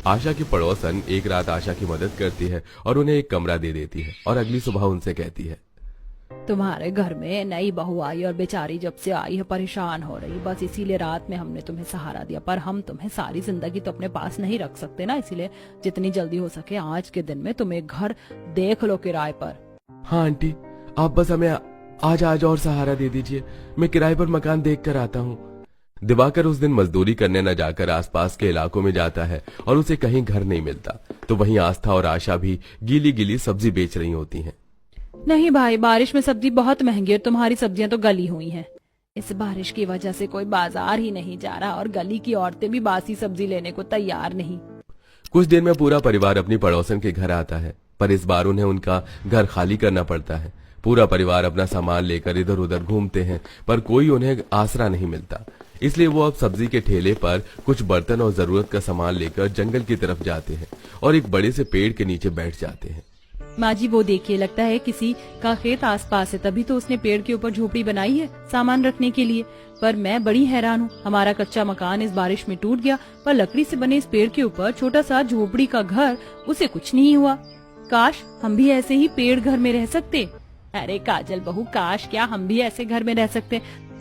आशा की पड़ोसन एक रात आशा की मदद करती है और उन्हें एक कमरा दे देती है और अगली सुबह उनसे कहती है, तुम्हारे घर में नई बहू आई और बेचारी जब से आई है परेशान हो रही, बस इसीलिए रात में हमने तुम्हें सहारा दिया। पर हम तुम्हें सारी जिंदगी तो अपने पास नहीं रख सकते ना, इसीलिए जितनी जल्दी हो सके आज के दिन में तुम एक घर देख लो किराए पर। हाँ आंटी, आप बस हमें आज और सहारा दे दीजिए, मैं किराए पर मकान देख कर आता हूँ। दिवाकर उस दिन मजदूरी करने न जाकर आसपास के इलाकों में जाता है और उसे कहीं घर नहीं मिलता। तो वहीं आस्था और आशा भी गीली गीली सब्जी बेच रही होती हैं। नहीं भाई, बारिश में सब्जी बहुत महंगी है, तुम्हारी सब्जियां तो गली हुई हैं। इस बारिश की वजह से कोई बाजार ही नहीं जा रहा और गली की औरतें भी बासी सब्जी लेने को तैयार नहीं। कुछ देर में पूरा परिवार अपनी पड़ोसन के घर आता है, पर इस बार उन्हें उनका घर खाली करना पड़ता है। पूरा परिवार अपना सामान लेकर इधर उधर घूमते हैं, पर कोई उन्हें आसरा नहीं मिलता। इसलिए वो अब सब्जी के ठेले पर कुछ बर्तन और जरूरत का सामान लेकर जंगल की तरफ जाते हैं और एक बड़े से पेड़ के नीचे बैठ जाते हैं। माँ जी वो देखिए, लगता है किसी का खेत आसपास है, तभी तो उसने पेड़ के ऊपर झोपड़ी बनाई है सामान रखने के लिए। पर मैं बड़ी हैरान हूँ, हमारा कच्चा मकान इस बारिश में टूट गया, पर लकड़ी से बने इस पेड़ के ऊपर छोटा सा झोपड़ी का घर, उसे कुछ नहीं हुआ। काश हम भी ऐसे ही पेड़ घर में रह सकते। अरे काजल बहू, काश क्या हम भी ऐसे घर में रह सकते।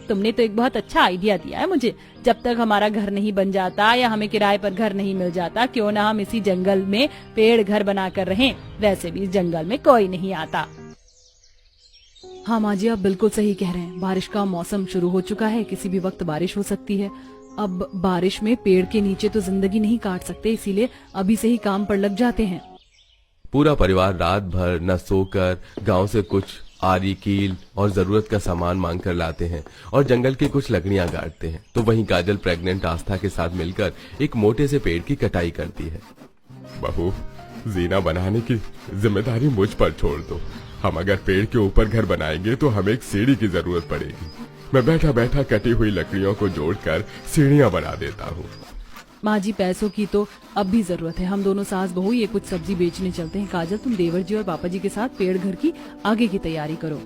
तुमने तो एक बहुत अच्छा आइडिया दिया है मुझे। जब तक हमारा घर नहीं बन जाता या हमें किराए पर घर नहीं मिल जाता, क्यों ना हम इसी जंगल में पेड़ घर बनाकर रहें। वैसे भी इस जंगल में कोई नहीं आता। हाँ माँ जी, आप बिल्कुल सही कह रहे हैं। बारिश का मौसम शुरू हो चुका है, किसी भी वक्त बारिश हो सकती है। अब बारिश में पेड़ के नीचे तो जिंदगी नहीं काट सकते, इसीलिए अभी से ही काम पर लग जाते हैं। पूरा परिवार रात भर न सोकर गांव से कुछ आरी कील और जरूरत का सामान मांग कर लाते हैं और जंगल की कुछ लकड़ियां गाड़ते हैं। तो वहीं काजल प्रेग्नेंट आस्था के साथ मिलकर एक मोटे से पेड़ की कटाई करती है। बहू, जीना बनाने की जिम्मेदारी मुझ पर छोड़ दो। हम अगर पेड़ के ऊपर घर बनाएंगे तो हमें एक सीढ़ी की जरूरत पड़ेगी। मैं बैठा बैठा कटी हुई लकड़ियों को जोड़कर सीढ़ियां बना देता हूँ। माँ जी पैसों की तो अब भी जरूरत है, हम दोनों सास बहू ये कुछ सब्जी बेचने चलते हैं। काजल तुम देवर जी और पापा जी के साथ पेड़ घर की आगे की तैयारी करो।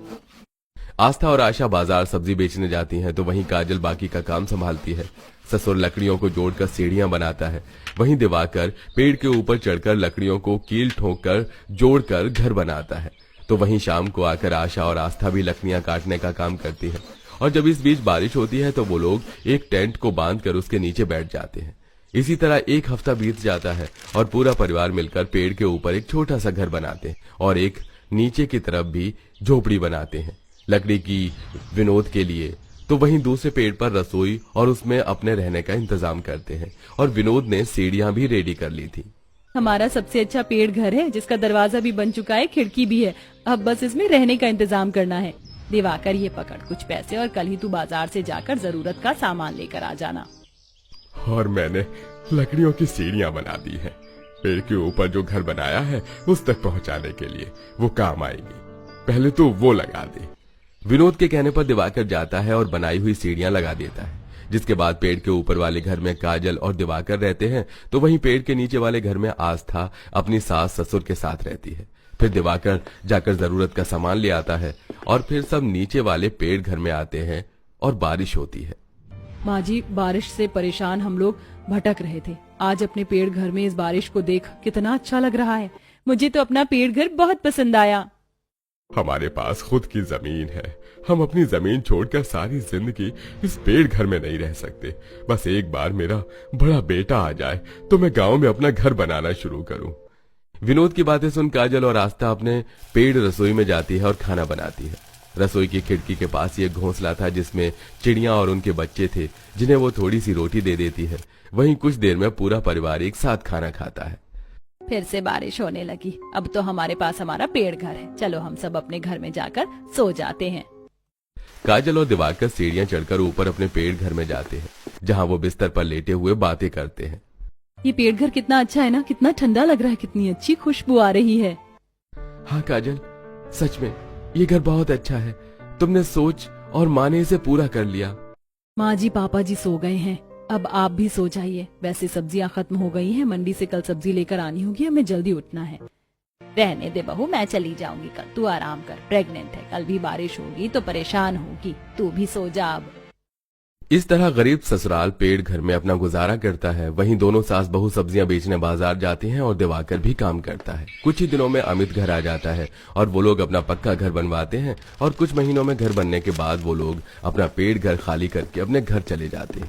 आस्था और आशा बाजार सब्जी बेचने जाती हैं, तो वहीं काजल बाकी का काम संभालती है। ससुर लकड़ियों को जोड़कर सीढ़ियां बनाता है, वहीं दिवाकर पेड़ के ऊपर चढ़कर लकड़ियों को कील ठोक कर जोड़कर घर बनाता है। तो वहीं शाम को आकर आशा और आस्था भी लकड़ियां काटने का काम करती है। और जब इस बीच बारिश होती है तो वो लोग एक टेंट को बांधकर उसके नीचे बैठ जाते हैं। इसी तरह एक हफ्ता बीत जाता है और पूरा परिवार मिलकर पेड़ के ऊपर एक छोटा सा घर बनाते हैं और एक नीचे की तरफ भी झोपड़ी बनाते हैं लकड़ी की विनोद के लिए। तो वहीं दूसरे पेड़ पर रसोई और उसमें अपने रहने का इंतजाम करते हैं और विनोद ने सीढ़ियां भी रेडी कर ली थी। हमारा सबसे अच्छा पेड़ घर है, जिसका दरवाजा भी बन चुका है, खिड़की भी है। अब बस इसमें रहने का इंतजाम करना है। दिवाकर ये पकड़ कुछ पैसे और कल ही तू बाजार से जाकर जरूरत का सामान लेकर आ जाना। और मैंने लकड़ियों की सीढ़ियां बना दी है। पेड़ के ऊपर जो घर बनाया है उस तक पहुंचाने के लिए वो काम आएगी। पहले तो वो लगा दे। विनोद के कहने पर दिवाकर जाता है और बनाई हुई सीढ़ियां लगा देता है, जिसके बाद पेड़ के ऊपर वाले घर में काजल और दिवाकर रहते हैं। तो वहीं पेड़ के नीचे वाले घर में आस्था अपनी सास ससुर के साथ रहती है। फिर दिवाकर जाकर जरूरत का सामान ले आता है और फिर सब नीचे वाले पेड़ घर में आते हैं और बारिश होती है। माँ जी, बारिश से परेशान हम लोग भटक रहे थे। आज अपने पेड़ घर में इस बारिश को देख कितना अच्छा लग रहा है। मुझे तो अपना पेड़ घर बहुत पसंद आया। हमारे पास खुद की जमीन है। हम अपनी जमीन छोड़कर सारी जिंदगी इस पेड़ घर में नहीं रह सकते। बस एक बार मेरा बड़ा बेटा आ जाए तो मैं गांव में अपना घर बनाना शुरू करूं। विनोद की बातें सुन काजल और आस्था अपने पेड़ रसोई में जाती है और खाना बनाती है। रसोई की खिड़की के पास ये घोंसला था जिसमें चिड़िया और उनके बच्चे थे, जिन्हें वो थोड़ी सी रोटी दे देती है। वहीं कुछ देर में पूरा परिवार एक साथ खाना खाता है। फिर से बारिश होने लगी। अब तो हमारे पास हमारा पेड़ घर है। चलो हम सब अपने घर में जाकर सो जाते हैं। काजल और दिवाकर सीढ़ियां चढ़कर ऊपर अपने पेड़ घर में जाते हैं, जहां वो बिस्तर पर लेटे हुए बातें करते हैं। ये पेड़ घर कितना अच्छा है ना, कितना ठंडा लग रहा है, कितनी अच्छी खुशबू आ रही है। हाँ काजल, सच में ये घर बहुत अच्छा है। तुमने सोच और माने इसे पूरा कर लिया। माँ जी पापा जी सो गए हैं, अब आप भी सो जाइए। वैसे सब्जियां खत्म हो गई हैं, मंडी से कल सब्जी लेकर आनी होगी, हमें जल्दी उठना है। रहने दे बहू, मैं चली जाऊंगी कल, तू आराम कर। प्रेग्नेंट है, कल भी बारिश होगी तो परेशान होगी। तू भी सो जा अब। इस तरह गरीब ससुराल पेड़ घर में अपना गुजारा करता है। वहीं दोनों सास बहू सब्जियां बेचने बाजार जाती हैं और दिवाकर भी काम करता है। कुछ ही दिनों में अमित घर आ जाता है और वो लोग अपना पक्का घर बनवाते हैं और कुछ महीनों में घर बनने के बाद वो लोग अपना पेड़ घर खाली करके अपने घर चले जाते हैं।